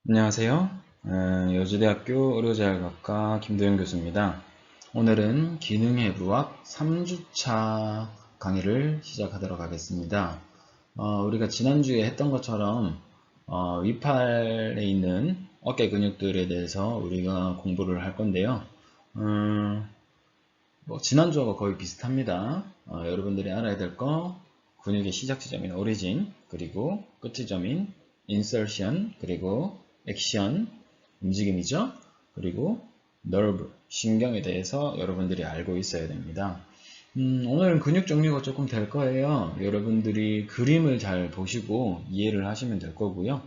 안녕하세요. 여주대학교 의료자율학과 김도현 교수입니다. 오늘은 기능해부학 3주차 강의를 시작하도록 하겠습니다. 우리가 지난주에 했던 것처럼 위팔에 있는 어깨 근육들에 대해서 우리가 공부를 할 건데요. 지난주하고 거의 비슷합니다. 여러분들이 알아야 될 거 근육의 시작 지점인 오리진, 그리고 끝 지점인 인설션, 그리고 액션, 움직임이죠. 그리고 nerve, 신경에 대해서 여러분들이 알고 있어야 됩니다. 오늘은 근육 종류가 조금 될 거예요. 여러분들이 그림을 잘 보시고 이해를 하시면 될 거고요.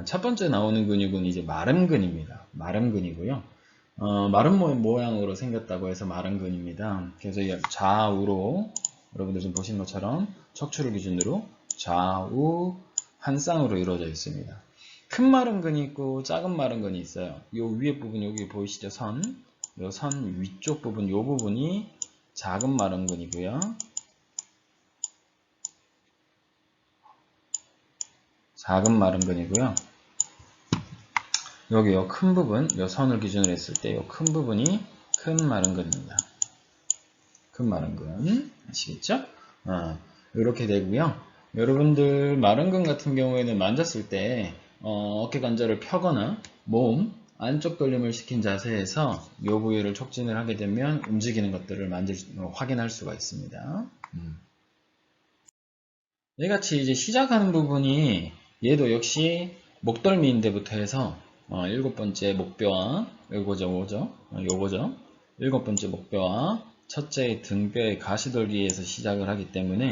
첫 번째 나오는 근육은 이제 마름근입니다. 마름근이고요. 마른 모양으로 생겼다고 해서 마름근입니다. 그래서 좌우로 여러분들 지금 보시는 것처럼 척추를 기준으로 좌우 한 쌍으로 이루어져 있습니다. 큰 마름근이 있고 작은 마름근이 있어요. 요 위에 부분 여기 보이시죠? 요 선 위쪽 부분 요 부분이 작은 마름근이고요. 작은 마름근이고요. 여기 요 큰 부분, 요 선을 기준으로 했을 때 요 큰 부분이 큰 마름근입니다. 큰 마름근 아시겠죠? 이렇게 되고요. 여러분들 마름근 같은 경우에는 만졌을 때 어깨 관절을 펴거나 몸 안쪽 돌림을 시킨 자세에서 이 부위를 촉진을 하게 되면 움직이는 것들을 확인할 수가 있습니다. 이같이 이제 시작하는 부분이 얘도 역시 목덜미인데부터 해서 7번째 목뼈와 요거죠. 일곱 번째 목뼈와 첫째 등뼈의 가시돌기에서 시작을 하기 때문에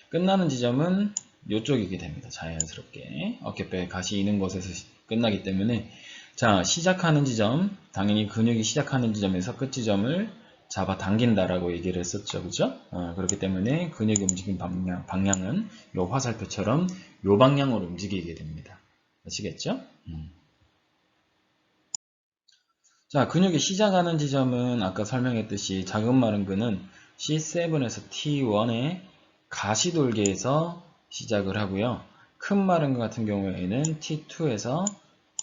끝나는 지점은 이쪽이게 됩니다. 자연스럽게 어깨뼈에 가시 있는 곳에서 끝나기 때문에 자, 시작하는 지점, 당연히 근육이 시작하는 지점에서 끝 지점을 잡아 당긴다라고 얘기를 했었죠. 그죠? 그렇기 때문에 근육의 움직임 방향은 요 화살표처럼 요 방향으로 움직이게 됩니다. 아시겠죠? 자, 근육이 시작하는 지점은 아까 설명했듯이 작은 마름근은 C7에서 T1의 가시돌기에서 시작을 하고요. 큰 마름근 같은 경우에는 T2에서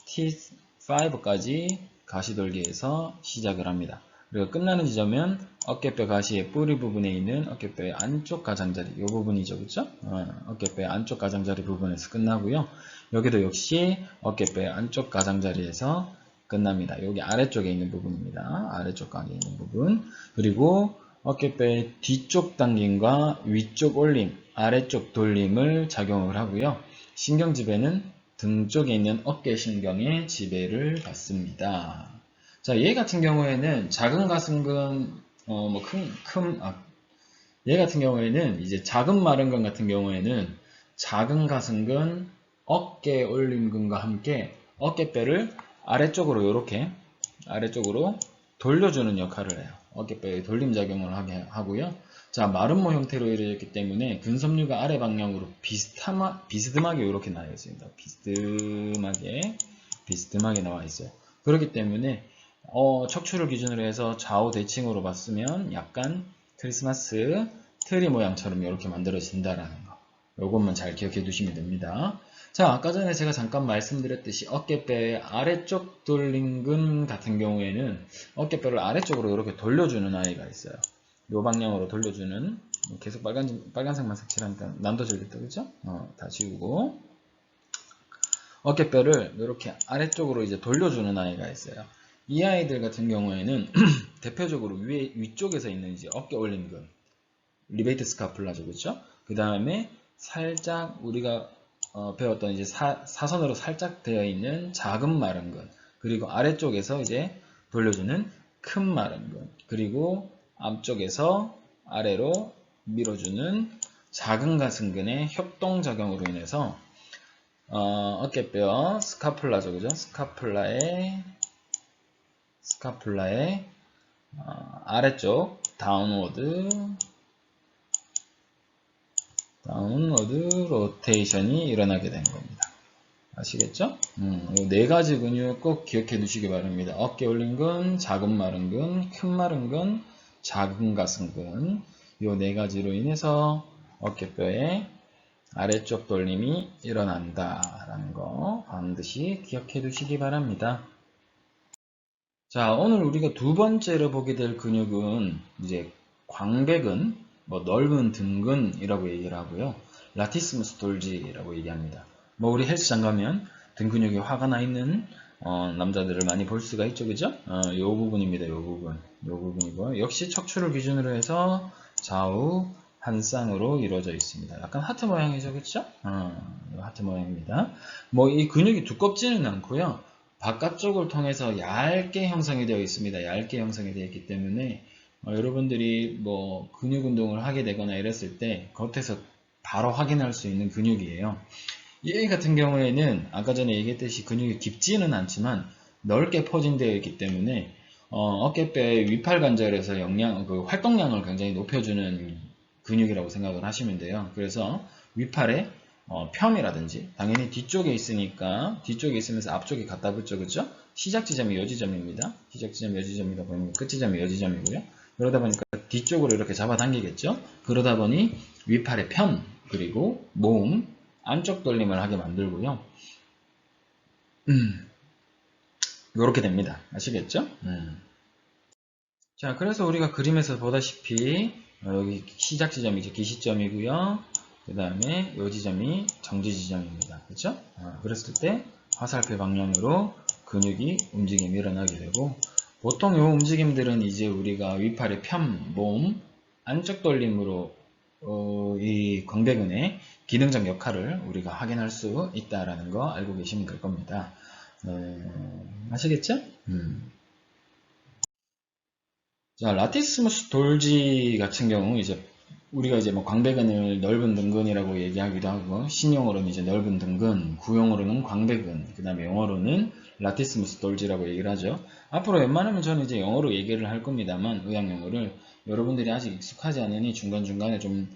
T5까지 가시돌기에서 시작을 합니다. 그리고 끝나는 지점은 어깨뼈 가시의 뿌리 부분에 있는 어깨뼈의 안쪽 가장자리 이 부분이죠. 그렇죠? 어깨뼈의 안쪽 가장자리 부분에서 끝나고요. 여기도 역시 어깨뼈의 안쪽 가장자리에서 끝납니다. 여기 아래쪽에 있는 부분입니다. 아래쪽 각에 있는 부분. 그리고 어깨뼈의 뒤쪽 당김과 위쪽 올림, 아래쪽 돌림을 작용을 하고요. 신경지배는 등 쪽에 있는 어깨신경의 지배를 받습니다. 자, 얘 같은 경우에는 작은 가슴근, 얘 같은 경우에는 이제 작은 마름근 같은 경우에는 작은 가슴근, 어깨 올림근과 함께 어깨뼈를 아래쪽으로 이렇게 아래쪽으로 돌려주는 역할을 해요. 어깨뼈에 돌림작용을 하게 하고요. 자, 마름모 형태로 이루어졌기 때문에 근섬유가 아래 방향으로 비스듬하게 이렇게 나와 있습니다. 비스듬하게 나와 있어요. 그렇기 때문에 척추를 기준으로 해서 좌우 대칭으로 봤으면 약간 크리스마스 트리 모양처럼 이렇게 만들어진다라는 거. 이것만 잘 기억해 두시면 됩니다. 자, 아까 전에 제가 잠깐 말씀드렸듯이 어깨뼈의 아래쪽 돌림근 같은 경우에는 어깨뼈를 아래쪽으로 이렇게 돌려주는 아이가 있어요. 이 방향으로 돌려주는, 계속 빨간색만 색칠하니까 난도질겠다, 그죠? 다 지우고 어깨뼈를 이렇게 아래쪽으로 이제 돌려주는 아이가 있어요. 이 아이들 같은 경우에는 대표적으로 위쪽에서 있는 이제 어깨 올림근, 리베이트 스카플라죠, 그렇죠? 그 다음에 살짝 우리가 배웠던 이제 사선으로 살짝 되어 있는 작은 마름근, 그리고 아래쪽에서 이제 돌려주는 큰 마름근, 그리고 앞쪽에서 아래로 밀어주는 작은 가슴근의 협동작용으로 인해서 어깨뼈 스카플라죠, 그죠? 스카플라의 아래쪽 다운워드 로테이션이 일어나게 된 겁니다. 아시겠죠? 이 네 가지 근육 꼭 기억해 두시기 바랍니다. 어깨 올림근, 작은 마름근, 큰 마름근, 작은 가슴근 이 네 가지로 인해서 어깨뼈에 아래쪽 돌림이 일어난다라는 거 반드시 기억해 두시기 바랍니다. 자, 오늘 우리가 두 번째로 보게 될 근육은 이제 광배근, 넓은 등근이라고 얘기를 하고요. 라티스무스 돌지라고 얘기합니다. 우리 헬스장 가면 등 근육에 화가 나 있는 남자들을 많이 볼 수가 있죠, 그죠? 요 부분입니다, 요 부분. 요 부분이고요. 역시 척추를 기준으로 해서 좌우 한 쌍으로 이루어져 있습니다. 약간 하트 모양이죠, 그쵸? 하트 모양입니다. 이 근육이 두껍지는 않고요. 바깥쪽을 통해서 얇게 형성이 되어 있습니다. 얇게 형성이 되어 있기 때문에 여러분들이 근육 운동을 하게 되거나 이랬을 때 겉에서 바로 확인할 수 있는 근육이에요. 얘 같은 경우에는 아까 전에 얘기했듯이 근육이 깊지는 않지만 넓게 포진되어 있기 때문에 어깨뼈의 위팔관절에서 활동량을 굉장히 높여주는 근육이라고 생각을 하시면 돼요. 그래서 위팔에 펴이라든지 당연히 뒤쪽에 있으니까 뒤쪽에 있으면서 앞쪽에 갖다 붙죠, 그죠? 시작 지점이 요 지점입니다. 시작 지점이 요 지점이다 보니 끝 지점이 요 지점이고요. 그러다 보니까 뒤쪽으로 이렇게 잡아당기겠죠? 그러다 보니 위팔의 편 그리고 몸 안쪽 돌림을 하게 만들고요. 이렇게 됩니다. 아시겠죠? 자, 그래서 우리가 그림에서 보다시피 여기 시작 지점이 이제 기시점이고요. 그 다음에 이 지점이 정지 지점입니다. 그렇죠? 그랬을 때 화살표 방향으로 근육이 움직임이 일어나게 되고 보통 이 움직임들은 이제 우리가 위팔의 편, 몸, 안쪽 돌림으로 이 광배근의 기능적 역할을 우리가 확인할 수 있다라는 거 알고 계시면 될 겁니다. 아시겠죠? 자, 라티스무스 돌지 같은 경우 우리가 광배근을 넓은 등근이라고 얘기하기도 하고 신용어로는 이제 넓은 등근, 구용어로는 광배근, 그 다음에 영어로는 라티스무스 돌지라고 얘기를 하죠. 앞으로 웬만하면 저는 이제 영어로 얘기를 할 겁니다만 의학 용어를 여러분들이 아직 익숙하지 않으니 중간중간에 좀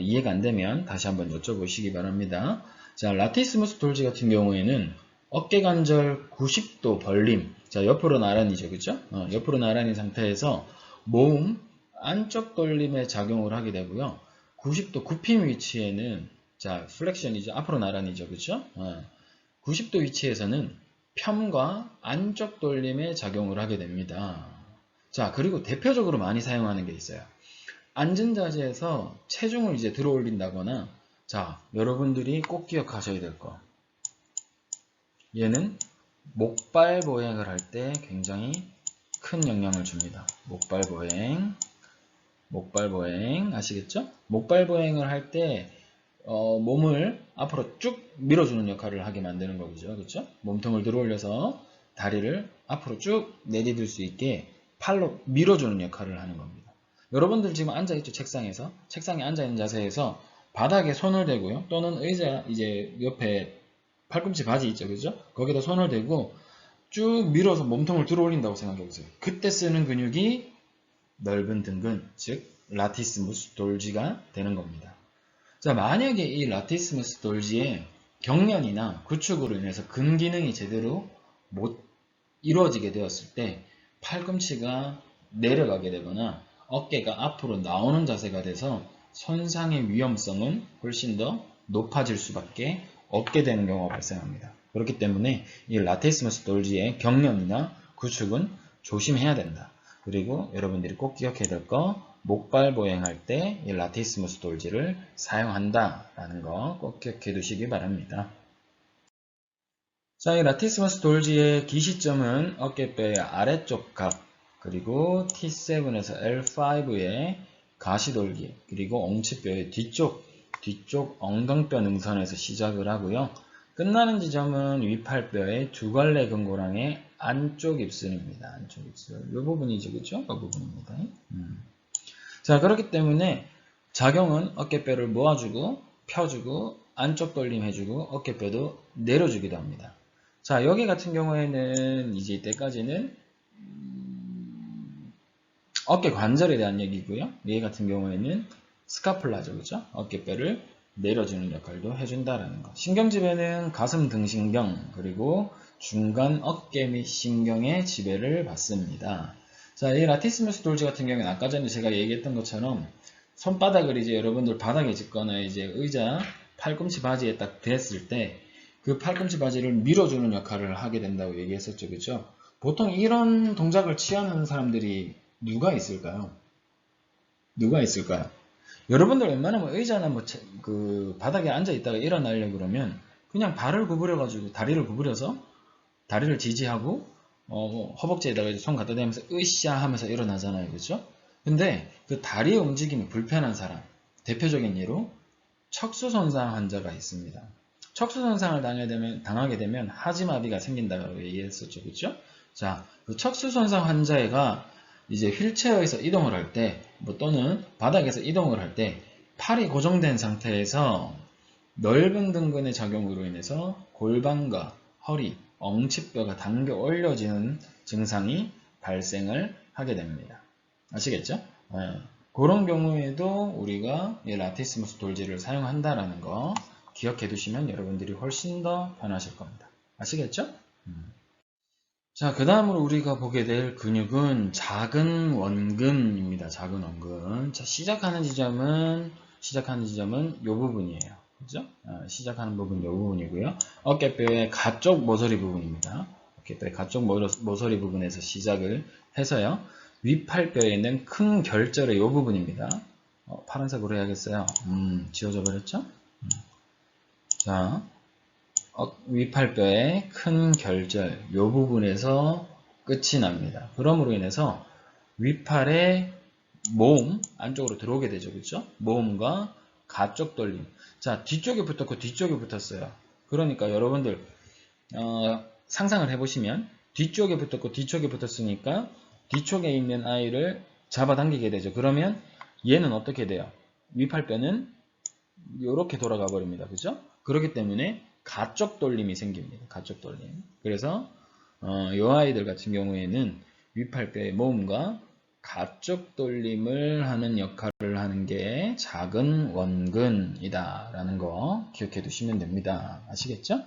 이해가 안 되면 다시 한번 여쭤보시기 바랍니다. 자, 라티스무스 돌지 같은 경우에는 어깨관절 90도 벌림. 자, 옆으로 나란히죠, 그죠? 옆으로 나란히 상태에서 몸 안쪽 돌림에 작용을 하게 되고요. 90도 굽힘 위치에는 자, 플렉션이죠. 앞으로 나란히죠, 그죠? 90도 위치에서는 펴과 안쪽 돌림에 작용을 하게 됩니다. 자, 그리고 대표적으로 많이 사용하는 게 있어요. 앉은 자세에서 체중을 이제 들어 올린다거나, 자, 여러분들이 꼭 기억하셔야 될 거. 얘는 목발 보행을 할 때 굉장히 큰 영향을 줍니다. 목발 보행 아시겠죠? 목발 보행을 할 때 몸을 앞으로 쭉 밀어주는 역할을 하게 만드는 거죠. 그렇죠? 몸통을 들어 올려서 다리를 앞으로 쭉 내디딜 수 있게 팔로 밀어주는 역할을 하는 겁니다. 여러분들 지금 앉아있죠? 책상에 앉아있는 자세에서 바닥에 손을 대고요. 또는 의자 이제 옆에 팔꿈치 바지 있죠, 그죠? 거기다 손을 대고 쭉 밀어서 몸통을 들어 올린다고 생각해 보세요. 그때 쓰는 근육이 넓은 등근, 즉 라티스무스 돌지가 되는 겁니다. 자, 만약에 이 라티스무스 돌지에 경련이나 구축으로 인해서 근기능이 제대로 못 이루어지게 되었을 때 팔꿈치가 내려가게 되거나 어깨가 앞으로 나오는 자세가 돼서 손상의 위험성은 훨씬 더 높아질 수밖에 없게 되는 경우가 발생합니다. 그렇기 때문에 이 라티스무스 돌지의 경련이나 구축은 조심해야 된다. 그리고 여러분들이 꼭 기억해야 될 거, 목발 보행할 때 이 라티스무스 돌지를 사용한다 라는 거 꼭 기억해 두시기 바랍니다. 자, 이 라티스무스 돌지의 기시점은 어깨뼈의 아래쪽 각, 그리고 T7에서 L5의 가시돌기, 그리고 엉치뼈의 뒤쪽 엉덩뼈 능선에서 시작을 하고요. 끝나는 지점은 위팔뼈의 두 갈래 근고랑의 안쪽 입술입니다. 안쪽 입술. 이 부분이죠, 그죠? 이 부분입니다. 자, 그렇기 때문에 작용은 어깨뼈를 모아주고, 펴주고, 안쪽 돌림 해주고, 어깨뼈도 내려주기도 합니다. 자, 여기 같은 경우에는 이제 이때까지는 어깨 관절에 대한 얘기고요. 얘 같은 경우에는 스카플라죠, 그죠? 어깨뼈를 내려주는 역할도 해준다라는 거. 신경지배는 가슴 등신경 그리고 중간 어깨 및 신경의 지배를 받습니다. 자, 이 라티스무스 돌지 같은 경우는 아까 전에 제가 얘기했던 것처럼 손바닥을 이제 여러분들 바닥에 짚거나 이제 의자 팔꿈치 바지에 딱 댔을 때 그 팔꿈치 바지를 밀어주는 역할을 하게 된다고 얘기했었죠. 그죠? 보통 이런 동작을 취하는 사람들이 누가 있을까요? 누가 있을까요? 여러분들 웬만하면 의자나 그 바닥에 앉아 있다가 일어나려고 그러면 그냥 발을 구부려 가지고 다리를 구부려서 다리를 지지하고 허벅지에다가 손 갖다 대면서 으쌰 하면서 일어나잖아요. 그죠? 근데 그 다리의 움직임이 불편한 사람, 대표적인 예로 척수 손상 환자가 있습니다. 척수 손상을 당하게 되면 하지마비가 생긴다고 얘기했었죠. 그죠? 자, 그 척수 손상 환자가 이제 휠체어에서 이동을 할 때, 또는 바닥에서 이동을 할 때, 팔이 고정된 상태에서 넓은 등근의 작용으로 인해서 골반과 허리, 엉치뼈가 당겨 올려지는 증상이 발생을 하게 됩니다. 아시겠죠? 그런 경우에도 우리가 이 라티시무스 돌지를 사용한다라는 거 기억해 두시면 여러분들이 훨씬 더 편하실 겁니다. 아시겠죠? 자, 그 다음으로 우리가 보게 될 근육은 작은 원근입니다. 작은 원근. 자, 시작하는 지점은 이 부분이에요. 그죠? 시작하는 부분 이 부분이고요. 어깨뼈의 가쪽 모서리 부분입니다. 어깨뼈의 가쪽 모서리 부분에서 시작을 해서요. 윗팔뼈에 있는 큰 결절의 이 부분입니다. 파란색으로 해야겠어요. 지워져 버렸죠? 자, 윗팔뼈의 큰 결절, 이 부분에서 끝이 납니다. 그러므로 인해서 윗팔의 모음 안쪽으로 들어오게 되죠. 그렇죠? 모음과 가쪽 돌림. 자, 뒤쪽에 붙었고 뒤쪽에 붙었어요. 그러니까 여러분들 상상을 해보시면 뒤쪽에 붙었고 뒤쪽에 붙었으니까 뒤쪽에 있는 아이를 잡아당기게 되죠. 그러면 얘는 어떻게 돼요? 윗팔뼈는 이렇게 돌아가 버립니다. 그죠? 그렇기 때문에 가쪽 돌림이 생깁니다. 가쪽 돌림. 그래서 이 아이들 같은 경우에는 윗팔뼈의 모음과 가쪽 돌림을 하는 역할을 하는 게 작은 원근이다 라는 거 기억해 두시면 됩니다. 아시겠죠?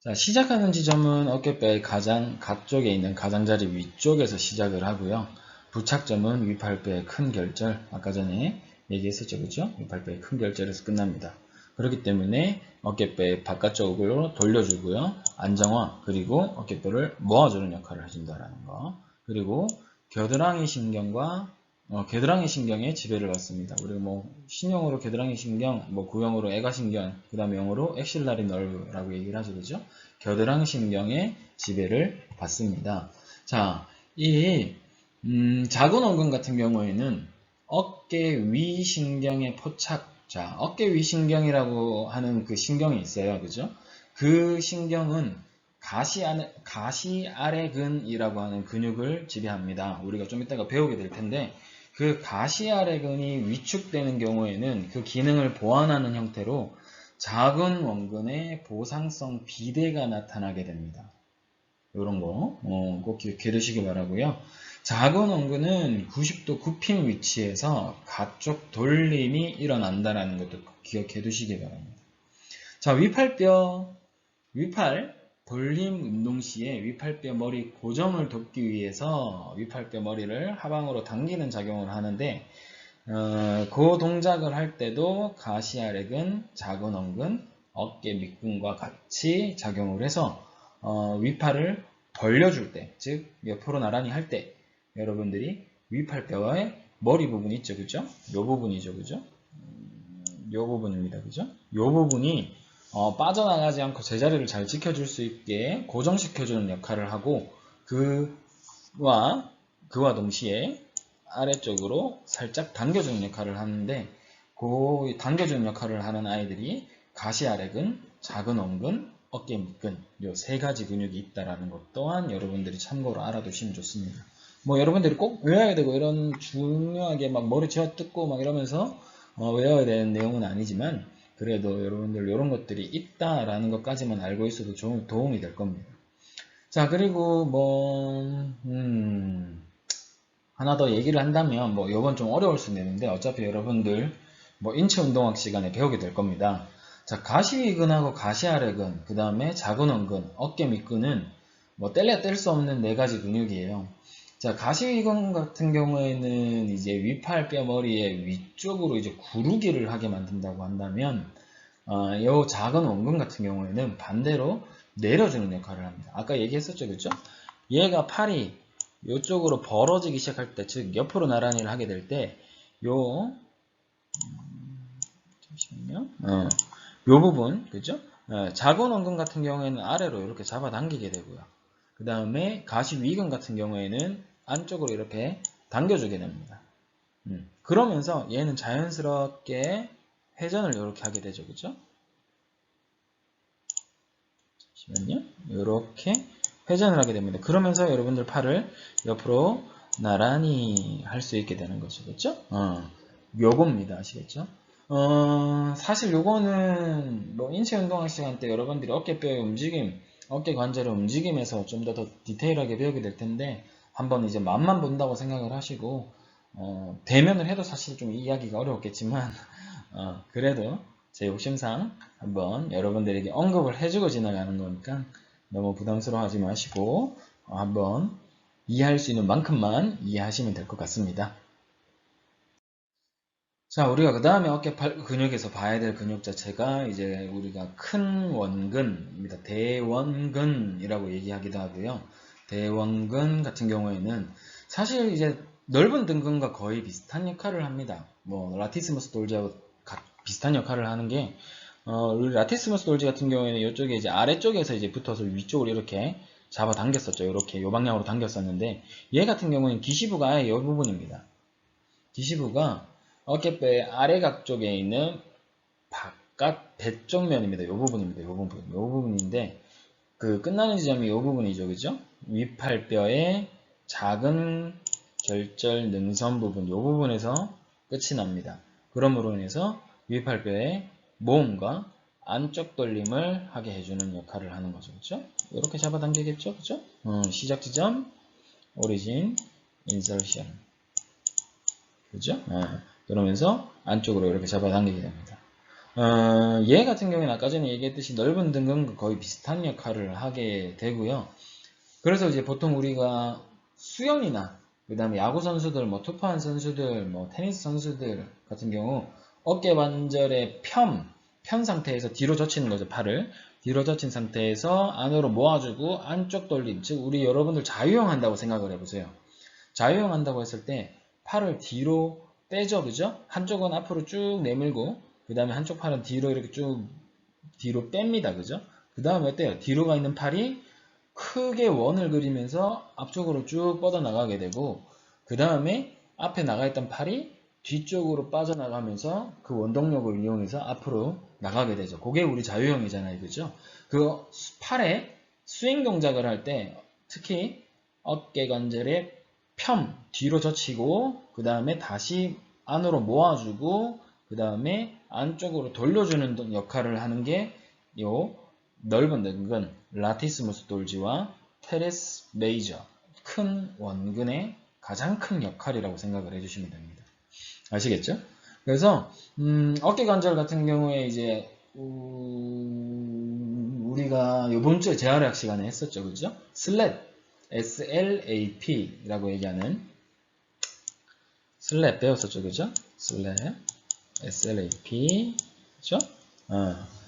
자, 시작하는 지점은 어깨뼈의 가쪽에 있는 가장자리 위쪽에서 시작을 하고요. 부착점은 윗팔뼈의 큰 결절, 아까 전에 얘기했었죠. 그죠? 윗팔뼈의 큰 결절에서 끝납니다. 그렇기 때문에 어깨뼈의 바깥쪽으로 돌려주고요. 안정화, 그리고 어깨뼈를 모아주는 역할을 해준다는 거. 그리고 겨드랑이 신경과 겨드랑이 신경에 지배를 받습니다. 우리가 신용어로 겨드랑이 신경, 구형으로 애가신경, 그 다음에 영어로 엑실라리 너브라고 얘기를 하죠. 그죠? 겨드랑이 신경에 지배를 받습니다. 자, 이 작은 원근 같은 경우에는 어깨 위 신경의 포착, 자, 어깨 위 신경이라고 하는 그 신경이 있어요. 그죠? 그 신경은 가시아래근이라고 하는 근육을 지배합니다. 우리가 좀 이따가 배우게 될 텐데, 그 가시아래근이 위축되는 경우에는 그 기능을 보완하는 형태로 작은 원근의 보상성 비대가 나타나게 됩니다. 이런 거 꼭 기억해 두시기 바라고요. 작은 원근은 90도 굽힌 위치에서 가쪽 돌림이 일어난다는 것도 기억해 두시기 바랍니다. 자, 윗팔 돌림 운동 시에 윗팔뼈 머리 고정을 돕기 위해서 윗팔뼈 머리를 하방으로 당기는 작용을 하는데 그 동작을 할 때도 가시아래근, 작은 원근, 어깨 밑근과 같이 작용을 해서 윗팔을 벌려줄 때, 즉 옆으로 나란히 할 때 여러분들이 윗팔뼈의 머리 부분 있죠, 그죠? 요 부분이죠, 그죠? 요 부분입니다, 그죠? 요 부분이 빠져나가지 않고 제자리를 잘 지켜줄 수 있게 고정시켜주는 역할을 하고 그와 동시에 아래쪽으로 살짝 당겨주는 역할을 하는데 그 당겨주는 역할을 하는 아이들이 가시아래근, 작은 원근, 어깨 밑근 요 세 가지 근육이 있다라는 것 또한 여러분들이 참고로 알아두시면 좋습니다. 여러분들이 꼭 외워야 되고 이런 중요하게 머리 쥐어뜯고 이러면서 외워야 되는 내용은 아니지만 그래도 여러분들 이런 것들이 있다라는 것까지만 알고 있어도 좀 도움이 될 겁니다. 자, 그리고 하나 더 얘기를 한다면 이건 좀 어려울 수는 있는데 어차피 여러분들 인체운동학 시간에 배우게 될 겁니다. 자, 가시위근하고 가시아래근, 그 다음에 작은 원근, 어깨 밑근은 뗄래야 뗄 수 없는 네 가지 근육이에요. 자, 가시위건 같은 경우에는 이제 위팔뼈 머리의 위쪽으로 이제 구르기를 하게 만든다고 한다면, 이 작은 원근 같은 경우에는 반대로 내려주는 역할을 합니다. 아까 얘기했었죠, 그죠? 얘가 팔이 이쪽으로 벌어지기 시작할 때, 즉 옆으로 나란히를 하게 될 때, 잠시만요. 요 부분, 그죠? 작은 원근 같은 경우에는 아래로 이렇게 잡아당기게 되고요. 그 다음에 가시위근 같은 경우에는 안쪽으로 이렇게 당겨주게 됩니다. 그러면서 얘는 자연스럽게 회전을 이렇게 하게 되죠, 그죠? 잠시만요. 이렇게 회전을 하게 됩니다. 그러면서 여러분들 팔을 옆으로 나란히 할 수 있게 되는 거죠, 그죠? 요겁니다, 아시겠죠? 사실 요거는 뭐 인체 운동할 시간 때 여러분들이 어깨뼈의 움직임, 어깨 관절의 움직임에서 좀 더 디테일하게 배우게 될 텐데 한번 이제 맛만 본다고 생각을 하시고 대면을 해도 사실 좀 이해하기가 어려웠겠지만 그래도 제 욕심상 한번 여러분들에게 언급을 해주고 지나가는 거니까 너무 부담스러워하지 마시고 한번 이해할 수 있는 만큼만 이해하시면 될 것 같습니다. 자, 우리가 그 다음에 어깨팔 근육에서 봐야 될 근육 자체가 이제 우리가 큰 원근입니다. 대원근이라고 얘기하기도 하고요. 대원근 같은 경우에는 사실 이제 넓은 등근과 거의 비슷한 역할을 합니다. 뭐 라티스무스 돌지하고 비슷한 역할을 하는 게 우리 라티스무스 돌지 같은 경우에는 이쪽에 이제 아래쪽에서 이제 붙어서 위쪽으로 이렇게 잡아 당겼었죠. 이렇게 요 방향으로 당겼었는데 얘 같은 경우는 기시부가 아예 이 부분입니다. 기시부가 어깨뼈의 아래각 쪽에 있는 바깥 배쪽면입니다. 이 부분입니다. 이 부분. 이 부분인데 그 끝나는 지점이 이 부분이죠. 그죠? 위팔뼈의 작은 결절 능선 부분 이 부분에서 끝이 납니다. 그러므로 인해서 위팔뼈의 모음과 안쪽 돌림을 하게 해주는 역할을 하는 거죠. 그죠? 이렇게 잡아당기겠죠? 그죠? 시작 지점, 오리진, 인설션. 그죠? 그러면서 안쪽으로 이렇게 잡아당기게 됩니다. 얘 같은 경우에는 아까 전에 얘기했듯이 넓은 등근과 거의 비슷한 역할을 하게 되고요. 그래서 이제 보통 우리가 수영이나 그 다음에 야구 선수들, 뭐 투파한 선수들, 뭐 테니스 선수들 같은 경우 어깨 관절의 편 상태에서 뒤로 젖히는 거죠. 팔을 뒤로 젖힌 상태에서 안으로 모아주고 안쪽 돌림, 즉 우리 여러분들 자유형 한다고 생각을 해보세요. 자유형 한다고 했을 때 팔을 뒤로 빼죠, 그죠? 한쪽은 앞으로 쭉 내밀고 그 다음에 한쪽 팔은 뒤로 이렇게 쭉 뒤로 뺍니다, 그죠? 그 다음에 어때요? 뒤로 가 있는 팔이 크게 원을 그리면서 앞쪽으로 쭉 뻗어나가게 되고 그 다음에 앞에 나가 있던 팔이 뒤쪽으로 빠져나가면서 그 원동력을 이용해서 앞으로 나가게 되죠. 그게 우리 자유형이잖아요, 그죠? 그 팔에 스윙 동작을 할 때 특히 어깨 관절의 뒤로 젖히고 그 다음에 다시 안으로 모아주고 그 다음에 안쪽으로 돌려주는 역할을 하는 게 요 넓은 등근 라티스무스 돌지와 테레스 메이저 큰 원근의 가장 큰 역할이라고 생각을 해주시면 됩니다. 아시겠죠? 그래서 어깨 관절 같은 경우에 이제 우리가 이번 주에 재활의학 시간에 했었죠, 그죠? 슬랩 SLAP라고 얘기하는 슬랩 배웠었죠, 그죠? 슬랩 SLAP, 그죠?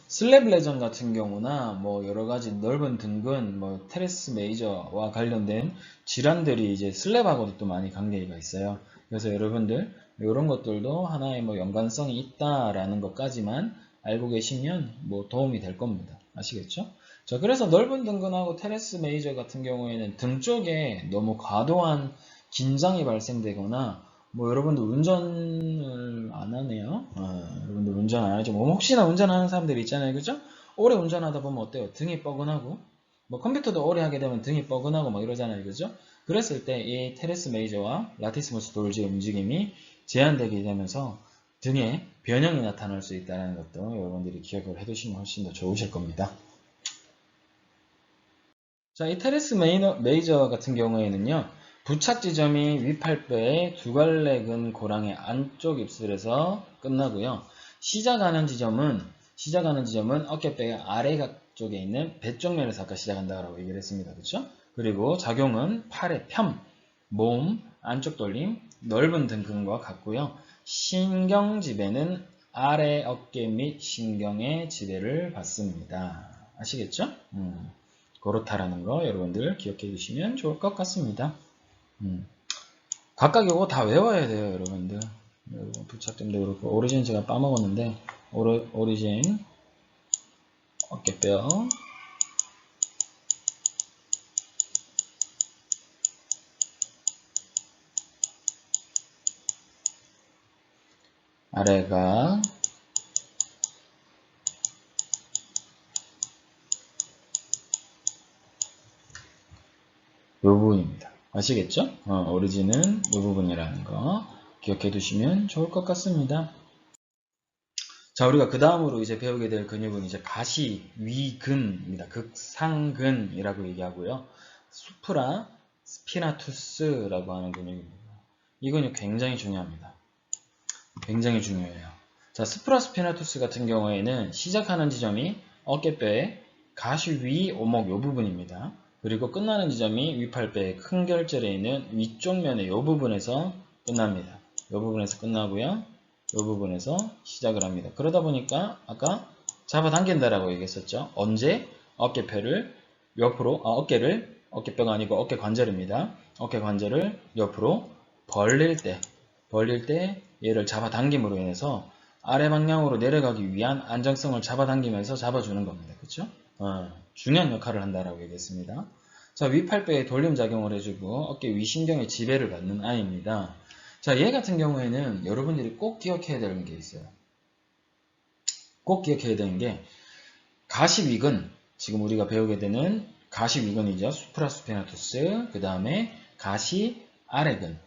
슬랩 레전 같은 경우나 뭐 여러 가지 넓은 등근, 뭐 테레스 메이저와 관련된 질환들이 이제 슬랩하고도 또 많이 관계가 있어요. 그래서 여러분들 이런 것들도 하나의 뭐 연관성이 있다라는 것까지만 알고 계시면 뭐 도움이 될 겁니다. 아시겠죠? 자, 그래서 넓은 등근하고 테레스 메이저 같은 경우에는 등 쪽에 너무 과도한 긴장이 발생되거나 뭐 여러분들 운전을 안 하네요. 여러분들 운전 안 하죠. 뭐 혹시나 운전하는 사람들이 있잖아요, 그죠? 오래 운전하다 보면 어때요? 등이 뻐근하고 뭐 컴퓨터도 오래 하게 되면 등이 뻐근하고 막 이러잖아요, 그죠? 그랬을 때 이 테레스 메이저와 라티스무스 돌지의 움직임이 제한되게 되면서 등에 변형이 나타날 수 있다는 것도 여러분들이 기억을 해두시면 훨씬 더 좋으실 겁니다. 자, 이 테레스 메이저 같은 경우에는요, 부착 지점이 위팔뼈의 두갈래근 고랑의 안쪽 입술에서 끝나고요. 시작하는 지점은 어깨뼈의 아래각 쪽에 있는 배쪽면에서 아까 시작한다고 얘기를 했습니다. 그렇죠? 그리고 작용은 팔의 몸, 안쪽 돌림, 넓은 등근과 같고요. 신경지배는 아래 어깨 및 신경의 지배를 받습니다. 아시겠죠? 그렇다라는 거 여러분들 기억해 두시면 좋을 것 같습니다. 각각 요거 다 외워야 돼요, 여러분들. 부착점도 그렇고, 오리진 제가 빠먹었는데, 오리진, 어깨뼈, 아래가, 요 부분입니다. 아시겠죠? 오리진은 요 부분이라는 거 기억해 두시면 좋을 것 같습니다. 자, 우리가 그 다음으로 이제 배우게 될 근육은 이제 가시위근입니다. 극상근이라고 얘기하고요. 수프라 스피나투스라고 하는 근육입니다. 이 근육 굉장히 중요합니다. 굉장히 중요해요. 자, 스프라 스피나투스 같은 경우에는 시작하는 지점이 어깨뼈의 가시 위 오목 요 부분입니다. 그리고 끝나는 지점이 위팔배의 큰 결절에 있는 위쪽 면의 요 부분에서 끝납니다. 요 부분에서 끝나고요. 요 부분에서 시작을 합니다. 그러다 보니까 아까 잡아당긴다라고 얘기했었죠. 언제? 어깨뼈를 옆으로, 어깨뼈가 아니고 어깨 관절입니다. 어깨 관절을 옆으로 벌릴 때 얘를 잡아당김으로 인해서 아래 방향으로 내려가기 위한 안정성을 잡아당기면서 잡아주는 겁니다. 그렇죠? 중요한 역할을 한다라고 얘기했습니다. 자, 위팔배에 돌림작용을 해주고 어깨 위신경의 지배를 받는 아이입니다. 자, 얘 같은 경우에는 여러분들이 꼭 기억해야 되는 게 있어요. 꼭 기억해야 되는 게 가시위근, 지금 우리가 배우게 되는 가시위근이죠. 수프라스피나투스, 그 다음에 가시아래근,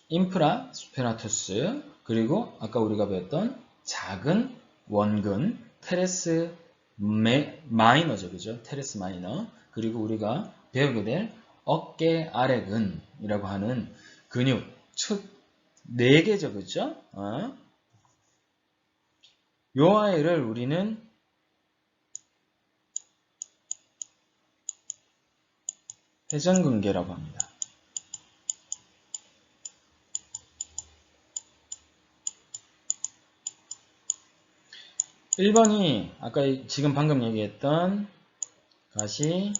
인프라 스피나투스, 그리고 아까 우리가 배웠던 작은 원근, 테레스 마이너죠. 그죠? 테레스 마이너. 그리고 우리가 배우게 될 어깨 아래근이라고 하는 근육, 첫 4개죠. 그죠? 요 아이를 우리는 회전근개라고 합니다. 1번이 아까 지금 방금 얘기했던 가시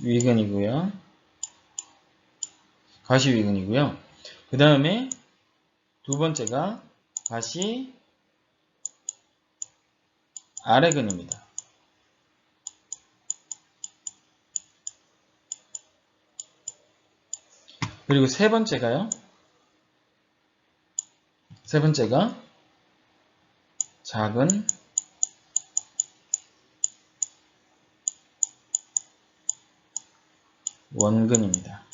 위근이고요. 가시 위근이고요. 그 다음에 두 번째가 가시 아래근입니다. 그리고 세 번째가 작은 원근입니다.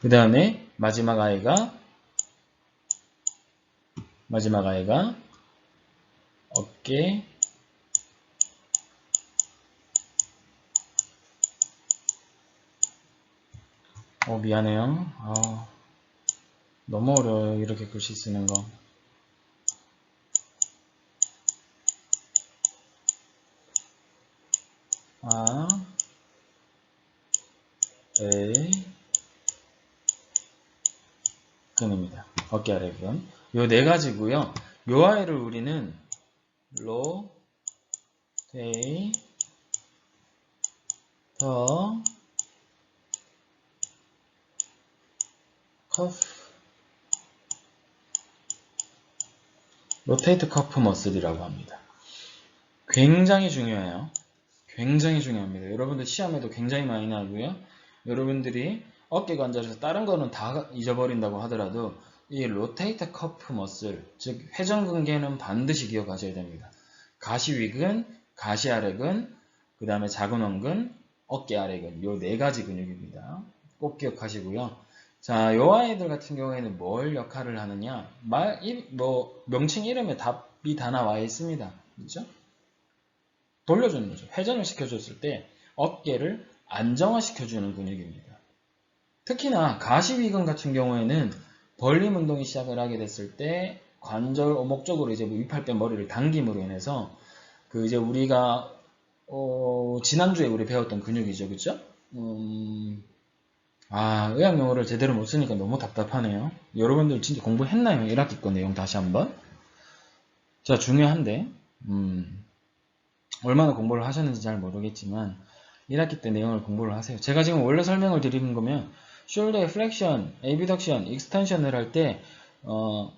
그 다음에 마지막 아이가 어깨 미안해요. 너무 어려워요. 이렇게 글씨 쓰는 거. 근입니다. 어깨 아래 근. 요 네 가지고요. 요 아이를 우리는 로테이트 커프 머슬이라고 합니다. 굉장히 중요해요. 굉장히 중요합니다. 여러분들 시험에도 굉장히 많이 나고요. 여러분들이 어깨 관절에서 다른 거는 다 잊어버린다고 하더라도 이 로테이트 커프 머슬, 즉 회전근개는 반드시 기억하셔야 됩니다. 가시위근, 가시아래근, 그 다음에 작은 원근, 어깨 아래근, 요 네 가지 근육입니다. 꼭 기억하시고요. 자, 요 아이들 같은 경우에는 뭘 역할을 하느냐? 명칭 이름에 답이 다 나와 있습니다. 그렇죠? 돌려주는 거죠. 회전을 시켜줬을 때 어깨를 안정화시켜주는 근육입니다. 특히나 가시위근 같은 경우에는 벌림 운동이 시작을 하게 됐을 때 관절 오목 쪽으로 이제 위팔뼈 머리를 당김으로 인해서 그 이제 우리가 지난주에 우리 배웠던 근육이죠, 그쵸? 의학 용어를 제대로 못 쓰니까 너무 답답하네요. 여러분들 진짜 공부했나요? 1학기 거 내용 다시 한번. 자, 중요한데, 얼마나 공부를 하셨는지 잘 모르겠지만, 1학기 때 내용을 공부를 하세요. 제가 지금 원래 설명을 드리는 거면, shoulder flexion, abduction, extension을 할 때,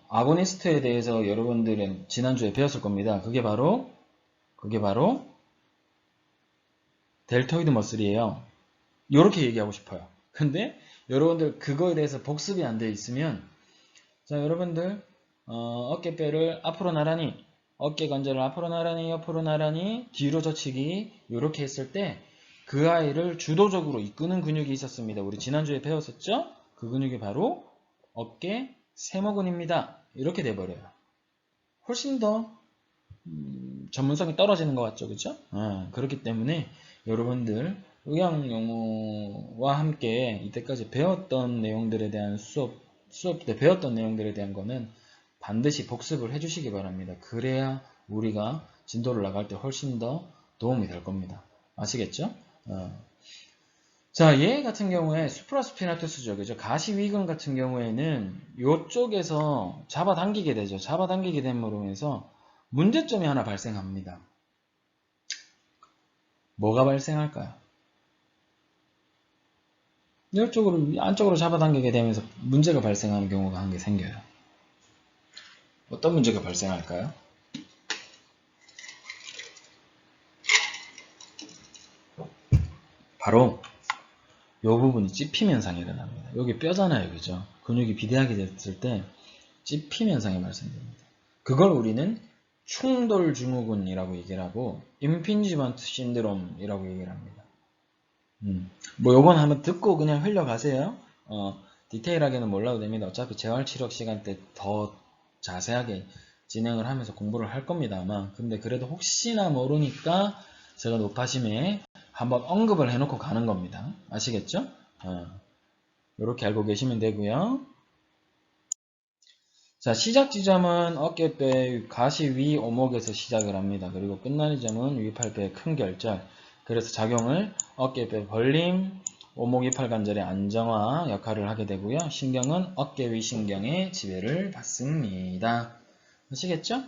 아고니스트에 대해서 여러분들은 지난주에 배웠을 겁니다. 그게 바로, 델토이드 머슬이에요. 요렇게 얘기하고 싶어요. 근데, 여러분들 그거에 대해서 복습이 안 되어 있으면, 자, 여러분들, 어깨뼈를 앞으로 나란히, 어깨 관절을 앞으로 나란히, 옆으로 나란히, 뒤로 젖히기, 이렇게 했을 때 그 아이를 주도적으로 이끄는 근육이 있었습니다. 우리 지난주에 배웠었죠? 그 근육이 바로 어깨 세모근입니다. 이렇게 돼버려요. 훨씬 더 전문성이 떨어지는 것 같죠? 그쵸? 그렇기 때문에 여러분들 의학 용어와 함께 이때까지 배웠던 내용들에 대한 수업 때 배웠던 내용들에 대한 거는 반드시 복습을 해주시기 바랍니다. 그래야 우리가 진도를 나갈 때 훨씬 더 도움이 될 겁니다. 아시겠죠? 자, 얘 같은 경우에 수프라스피나투스죠. 그죠? 가시위근 같은 경우에는 이쪽에서 잡아당기게 되죠. 잡아당기게 됨으로 해서 문제점이 하나 발생합니다. 뭐가 발생할까요? 이쪽으로 안쪽으로 잡아당기게 되면서 문제가 발생하는 경우가 한 개 생겨요. 어떤 문제가 발생할까요? 바로 이 부분이 찝힘 현상이 일어납니다. 여기 뼈잖아요, 그죠? 근육이 비대하게 됐을 때 찝힘 현상이 발생됩니다. 그걸 우리는 충돌 증후군이라고 얘기를 하고 임핀지먼트 신드롬이라고 얘기를 합니다. 뭐 요건 한번 듣고 그냥 흘려가세요. 디테일하게는 몰라도 됩니다. 어차피 재활치료 시간 때 더 자세하게 진행을 하면서 공부를 할 겁니다, 아마. 근데 그래도 혹시나 모르니까 제가 높아심에 한번 언급을 해놓고 가는 겁니다. 아시겠죠? 이렇게 알고 계시면 되고요. 자, 시작 지점은 어깨뼈의 가시 위 오목에서 시작을 합니다. 그리고 끝나는 점은 위팔뼈의 큰 결절. 그래서 작용을 어깨뼈 벌림, 오목 이팔관절의 안정화 역할을 하게 되고요. 신경은 어깨 위 신경의 지배를 받습니다. 아시겠죠?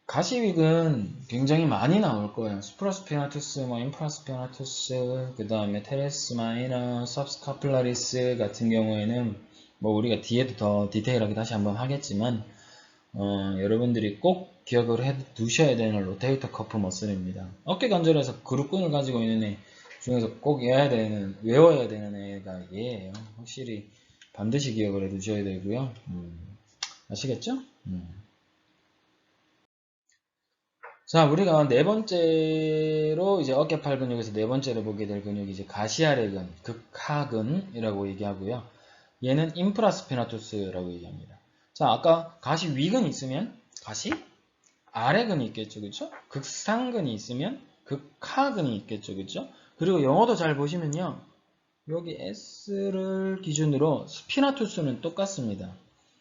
가시윅은 굉장히 많이 나올 거예요. 수프라스피나투스, 인프라스피나투스, 그 다음에 테레스 마이너, सब스카플라리스 같은 경우에는 뭐 우리가 뒤에도 더 디테일하게 다시 한번 하겠지만 여러분들이 꼭 기억을 해 두셔야 되는 로테이터 커프 머슬입니다. 어깨 관절에서 그룹근을 가지고 있는 애 중에서 꼭 외워야 되는 애가 얘예요. 확실히 반드시 기억을 해 두셔야 되고요. 아시겠죠? 자, 우리가 네 번째로 이제 어깨팔 근육에서 네 번째로 보게 될 근육이 이제 가시아레근, 극하근이라고 얘기하고요. 얘는 인프라스피나투스라고 얘기합니다. 자, 아까 가시 위근이 있으면 가시 아래근이 있겠죠, 그렇죠? 극상근이 있으면 극하근이 있겠죠, 그렇죠? 그리고 영어도 잘 보시면요, 여기 S를 기준으로 스피나투스는 똑같습니다.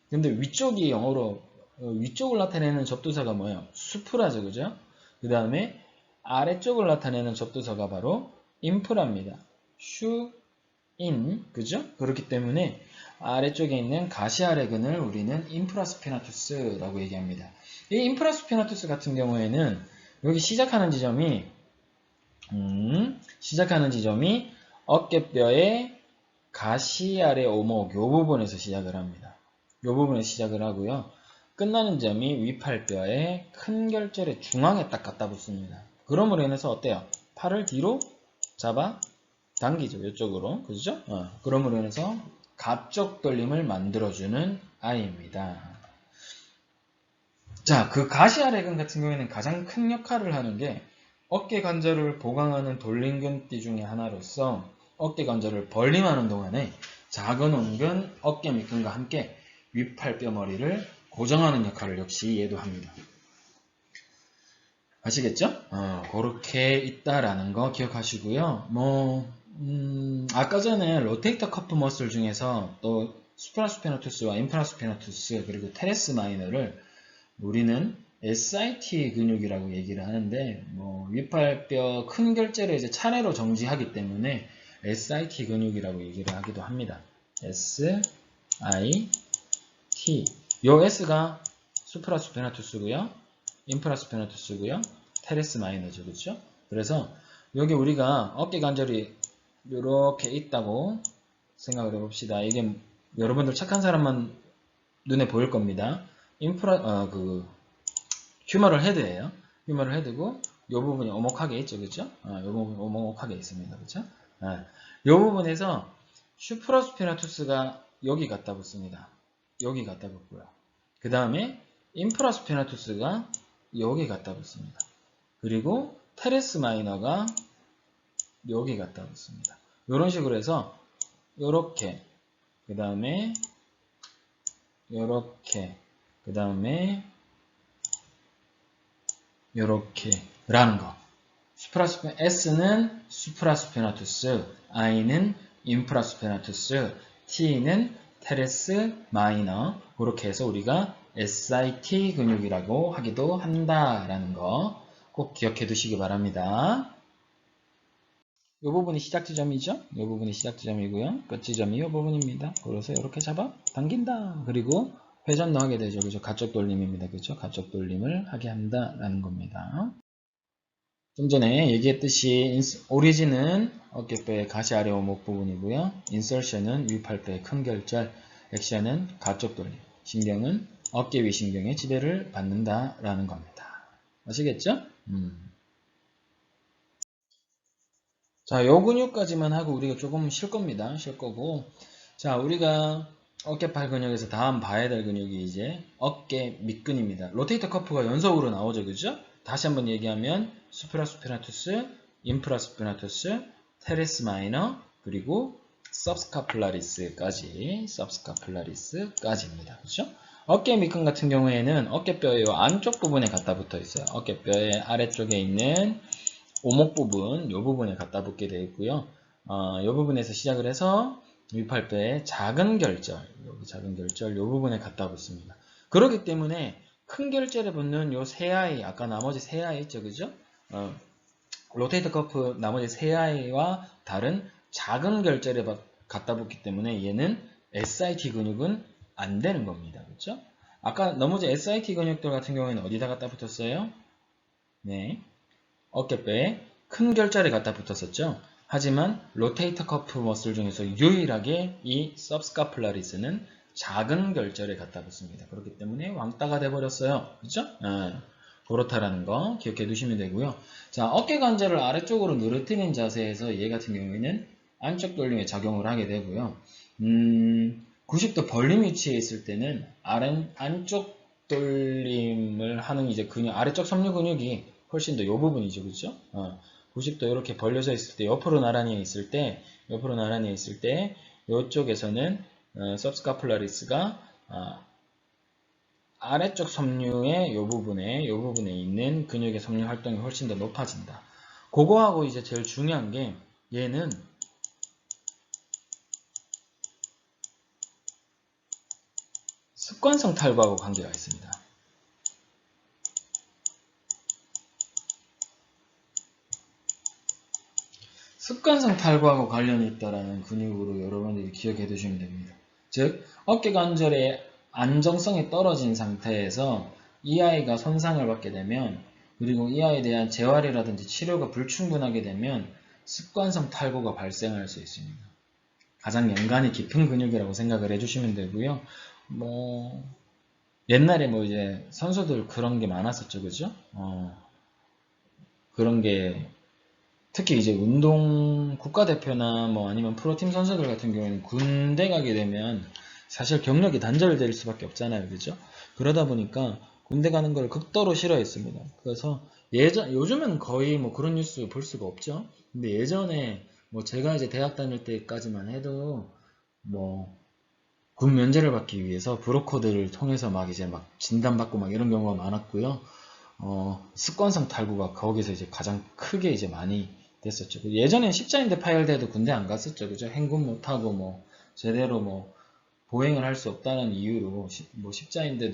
근데 위쪽이 영어로 위쪽을 나타내는 접두사가 뭐예요? 수프라죠, 그죠? 그 다음에 아래쪽을 나타내는 접두사가 바로 인프라입니다. 슈, 인, 그죠? 그렇기 때문에 아래쪽에 있는 가시아레근을 우리는 인프라스피나투스라고 얘기합니다. 이 인프라스피나투스 같은 경우에는 여기 시작하는 지점이 어깨뼈의 가시아레 오목 요 부분에서 시작을 합니다. 요 부분에 시작을 하고요. 끝나는 점이 위팔뼈의 큰 결절의 중앙에 딱 갖다 붙습니다. 그럼으로 인해서 어때요? 팔을 뒤로 잡아 당기죠. 이쪽으로. 그죠? 그럼으로 인해서 갑적 돌림을 만들어주는 아이입니다. 자, 그 가시아레근 같은 경우에는 가장 큰 역할을 하는 게 어깨 관절을 보강하는 돌림근띠 중에 하나로서 어깨 관절을 벌림하는 동안에 작은 온근 어깨 밑근과 함께 위팔뼈 머리를 고정하는 역할을 역시 얘도 합니다. 아시겠죠? 그렇게 있다라는 거 기억하시고요. 아까 전에 로테이터 커프 머슬 중에서 또 수프라스피너투스와 인프라스피너투스 그리고 테레스 마이너를 우리는 SIT 근육이라고 얘기를 하는데 윗팔뼈 큰 결제를 이제 차례로 정지하기 때문에 SIT 근육이라고 얘기를 하기도 합니다. SIT 요 S가 수프라스피너투스고요. 인프라스피너투스고요. 테레스 마이너죠. 그렇죠? 그래서 여기 우리가 어깨 관절이 이렇게 있다고 생각을 해봅시다. 이게 여러분들 착한 사람만 눈에 보일 겁니다. 휴머럴 헤드예요. 휴머럴 헤드고 이 부분이 오목하게 있죠. 그렇죠? 이 부분이 오목하게 있습니다. 그렇죠? 이 부분에서 슈프라스피나투스가 여기 갖다 붙습니다. 여기 갖다 붙고요. 그 다음에 인프라스피나투스가 여기 갖다 붙습니다. 그리고 테레스 마이너가 여기 갖다 붙습니다. 이런 식으로 해서 요렇게 그 다음에 요렇게 그 다음에 요렇게 라는 거. S는 수프라스피나투스, I는 인프라스피나투스, T는 테레스 마이너. 그렇게 해서 우리가 SIT 근육이라고 하기도 한다라는 거 꼭 기억해 두시기 바랍니다. 이 부분이 시작 지점이죠. 이 부분이 시작 지점이고요. 끝 지점이 이 부분입니다. 그래서 이렇게 잡아 당긴다. 그리고 회전도 하게 되죠. 그죠? 가쪽 돌림입니다. 그죠? 가쪽 돌림을 하게 한다라는 겁니다. 좀 전에 얘기했듯이 오리진은 어깨뼈의 가시 아래 오목 부분이고요. 인설션은 윗팔뼈의 큰 결절, 액션은 가쪽 돌림, 신경은 어깨 위 신경의 지배를 받는다라는 겁니다. 아시겠죠? 자, 요 근육까지만 하고 우리가 조금 쉴 겁니다. 쉴 거고. 자, 우리가 어깨팔 근육에서 다음 봐야 될 근육이 이제 어깨 밑근입니다. 로테이터 커프가 연속으로 나오죠. 그죠? 다시 한번 얘기하면 수프라스피나투스, 인프라스피나투스, 테레스 마이너, 그리고 서브스카플라리스까지입니다. 그죠? 어깨 밑근 같은 경우에는 어깨뼈의 안쪽 부분에 갖다 붙어 있어요. 어깨뼈의 아래쪽에 있는 오목 부분, 이 부분에 갖다 붙게 되어 있고요. 이 부분에서 시작을 해서 윗팔뼈의 작은 결절, 여기 작은 결절, 이 부분에 갖다 붙습니다. 그렇기 때문에 큰 결절에 붙는 요 세 아이, 아까 나머지 세 아이 있죠, 그죠? 로테이터 커프 나머지 세 아이와 다른 작은 결절에 갖다 붙기 때문에 얘는 SIT 근육은 안 되는 겁니다, 그렇죠? 아까 나머지 SIT 근육들 같은 경우에는 어디다 갖다 붙었어요? 네. 어깨뼈에 큰 결절에 갖다 붙었었죠. 하지만 로테이터 커프 머슬 중에서 유일하게 이 서브스카플라리스는 작은 결절에 갖다 붙습니다. 그렇기 때문에 왕따가 돼버렸어요. 그렇죠? 그렇다라는 거 기억해 두시면 되고요. 자, 어깨 관절을 아래쪽으로 늘어뜨린 자세에서 얘 같은 경우에는 안쪽 돌림에 작용을 하게 되고요. 90도 벌림 위치에 있을 때는 안쪽 돌림을 하는 이제 근육, 아래쪽 섬유 근육이 훨씬 더 이 부분이죠. 그렇죠? 90도 이렇게 벌려져 있을 때, 옆으로 나란히 있을 때, 이쪽에서는 서브스카플라리스가 아래쪽 섬유의 이 부분에 있는 근육의 섬유 활동이 훨씬 더 높아진다. 그거하고 이제 제일 중요한 게 얘는 습관성 탈구하고 관계가 있습니다. 습관성 탈구하고 관련이 있다라는 근육으로 여러분들이 기억해 두시면 됩니다. 즉, 어깨 관절의 안정성이 떨어진 상태에서 이 아이가 손상을 받게 되면, 그리고 이 아이에 대한 재활이라든지 치료가 불충분하게 되면 습관성 탈구가 발생할 수 있습니다. 가장 연관이 깊은 근육이라고 생각을 해주시면 되고요. 옛날에 이제 선수들 그런 게 많았었죠, 그죠? 그런 게 특히 이제 운동 국가대표나 아니면 프로팀 선수들 같은 경우에는 군대 가게 되면 사실 경력이 단절될 수밖에 없잖아요. 그죠? 그러다 보니까 군대 가는 걸 극도로 싫어했습니다. 그래서 요즘은 거의 그런 뉴스 볼 수가 없죠. 근데 예전에 제가 이제 대학 다닐 때까지만 해도 군 면제를 받기 위해서 브로커들을 통해서 이제 진단받고 이런 경우가 많았고요. 습관성 탈구가 거기서 이제 가장 크게 이제 많이 됐었죠. 예전엔 십자인대 파열돼도 군대 안 갔었죠. 그죠? 행군 못하고 뭐 제대로 뭐 보행을 할 수 없다는 이유로 뭐 십자인대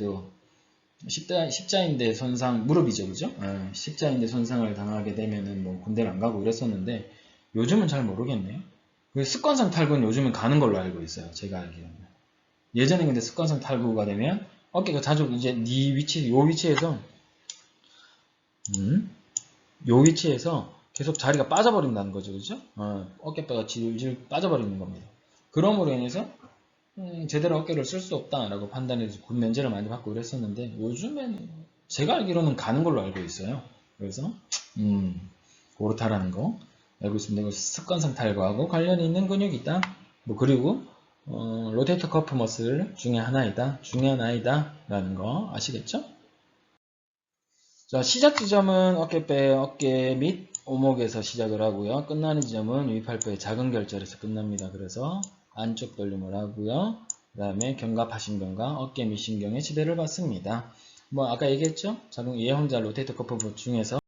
손상 무릎이죠. 그죠? 십자인대 손상을 당하게 되면은 뭐 군대를 안 가고 그랬었는데 요즘은 잘 모르겠네요. 그 습관성 탈구는 요즘은 가는 걸로 알고 있어요. 제가 알기로는. 예전에 근데 습관성 탈구가 되면 어깨가 자주 이제 요 위치에서 요 위치에서 계속 자리가 빠져버린다는 거죠. 그죠? 어깨뼈가 질질 빠져버리는 겁니다. 그럼으로 인해서 제대로 어깨를 쓸 수 없다라고 판단해서 군 면제를 많이 받고 그랬었는데 요즘엔 제가 알기로는 가는 걸로 알고 있어요. 그래서 그렇다라는 거 알고 있습니다. 습관성 탈구하고 관련이 있는 근육이 있다. 뭐 그리고 로테이터 커프 머슬 중에 하나이다. 중요한 아이다 라는 거 아시겠죠? 자, 시작 지점은 어깨 및 오목에서 시작을 하고요. 끝나는 지점은 위팔부의 작은 결절에서 끝납니다. 그래서 안쪽 돌림을 하고요. 그 다음에 견갑하신경과 어깨 밑신경에 지배를 받습니다. 뭐 아까 얘기했죠? 작은 예형자 로테이터 커프 중에서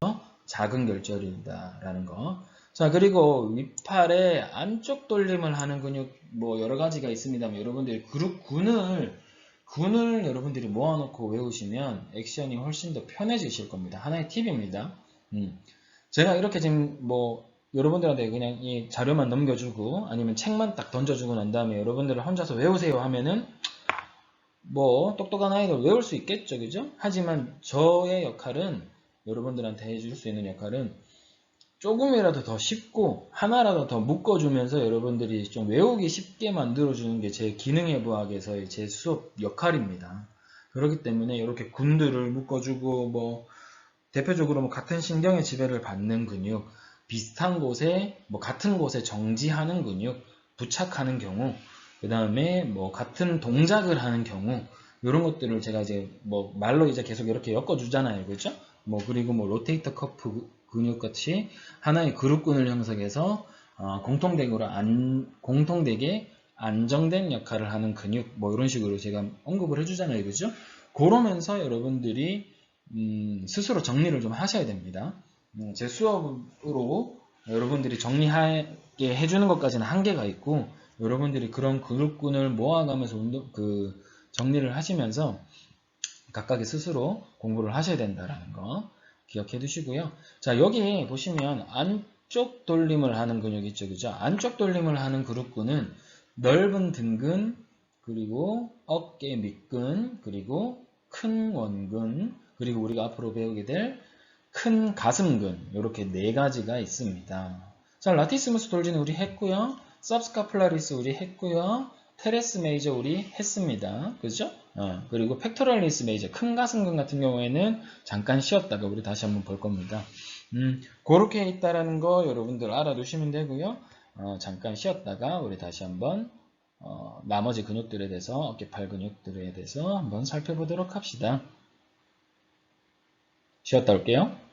작은 결절이다 라는 거. 자, 그리고 위팔의 안쪽 돌림을 하는 근육 뭐 여러 가지가 있습니다만 여러분들이 그룹 군을 여러분들이 모아놓고 외우시면 액션이 훨씬 더 편해지실 겁니다. 하나의 팁입니다. 제가 이렇게 지금 뭐 여러분들한테 그냥 이 자료만 넘겨주고 아니면 책만 딱 던져주고 난 다음에 여러분들을 혼자서 외우세요 하면은 뭐 똑똑한 아이들 외울 수 있겠죠. 그죠? 하지만 저의 역할은 여러분들한테 해줄 수 있는 역할은 조금이라도 더 쉽고 하나라도 더 묶어주면서 여러분들이 좀 외우기 쉽게 만들어주는 게 제 기능해부학에서의 제 수업 역할입니다. 그렇기 때문에 이렇게 군들을 묶어주고 뭐 대표적으로 뭐 같은 신경의 지배를 받는 근육, 비슷한 곳에 뭐 같은 곳에 정지하는 근육, 부착하는 경우, 그 다음에 뭐 같은 동작을 하는 경우 이런 것들을 제가 이제 뭐 말로 이제 계속 이렇게 엮어주잖아요, 그렇죠? 뭐 그리고 뭐 로테이터 커프 근육같이 하나의 그룹근을 형성해서 공통되게 안정된 역할을 하는 근육 뭐 이런 식으로 제가 언급을 해주잖아요, 그죠? 그러면서 여러분들이 스스로 정리를 좀 하셔야 됩니다. 제 수업으로 여러분들이 정리하게 해주는 것까지는 한계가 있고 여러분들이 그런 그룹군을 모아가면서 정리를 하시면서 각각의 스스로 공부를 하셔야 된다는 거 기억해 두시고요. 자, 여기 보시면 안쪽 돌림을 하는 근육 있죠, 그죠? 안쪽 돌림을 하는 그룹군은 넓은 등근, 그리고 어깨 밑근, 그리고 큰 원근, 그리고 우리가 앞으로 배우게 될 큰 가슴근, 이렇게 네 가지가 있습니다. 자, 라티스무스 돌지는 우리 했고요. 서브스카플라리스 우리 했고요. 테레스 메이저 우리 했습니다. 그죠? 그리고 팩토럴리스 메이저, 큰 가슴근 같은 경우에는 잠깐 쉬었다가 우리 다시 한번 볼 겁니다. 그렇게 있다라는 거 여러분들 알아두시면 되고요. 잠깐 쉬었다가 우리 다시 한번 나머지 근육들에 대해서 어깨팔 근육들에 대해서 한번 살펴보도록 합시다. 쉬었다 올게요.